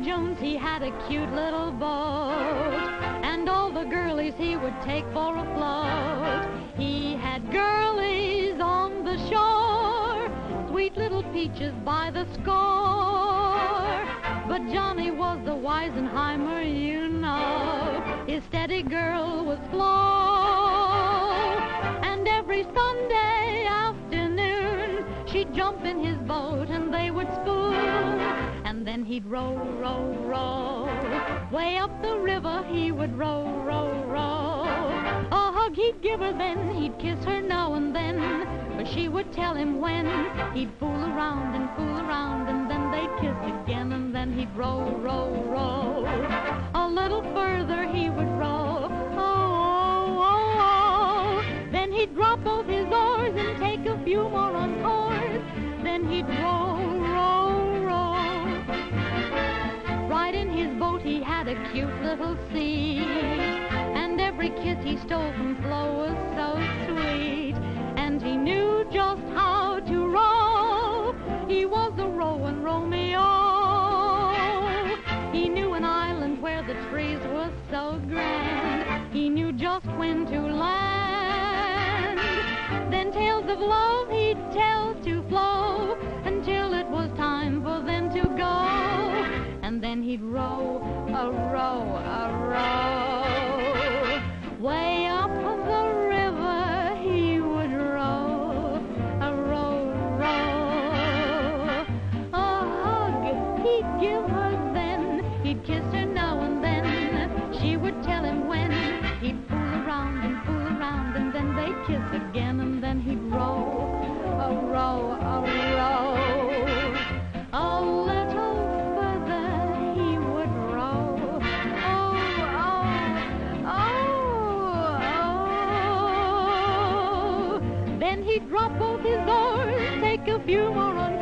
Jones, he had a cute little boat, and all the girlies he would take for a float. He had girlies on the shore, sweet little peaches by the score. But Johnny was the Weisenheimer, you know. His steady girl was Flo, and every Sunday afternoon she'd jump in his boat and they would spoon. And then he'd row, row, row. Way up the river he would row, row, row. A hug he'd give her then, he'd kiss her now and then. But she would tell him when. He'd fool around, and then they'd kiss again. And then he'd row, row, row. A little further he would row. Oh, oh, oh. Then he'd drop both his oars and take a few more encores. Then he'd row, row, row. Right in his boat he had a cute little seat, and every kiss he stole from Flo was so sweet. And he knew just how to row. He was a rowing Romeo. He knew an island where the trees were so grand. He knew just when to land. Then tales of love he'd tell to Flo until it was time for them to go. And then he'd row, a row, a row. Way up the river he would row, a row, row. A hug he'd give her then, he'd kiss her now and then. She would tell him when. He'd fool around, and then they'd kiss again. And then he'd row, a row, a row. A little further he would row. Oh, oh, oh, oh. Then he'd drop both his oars, take a few more on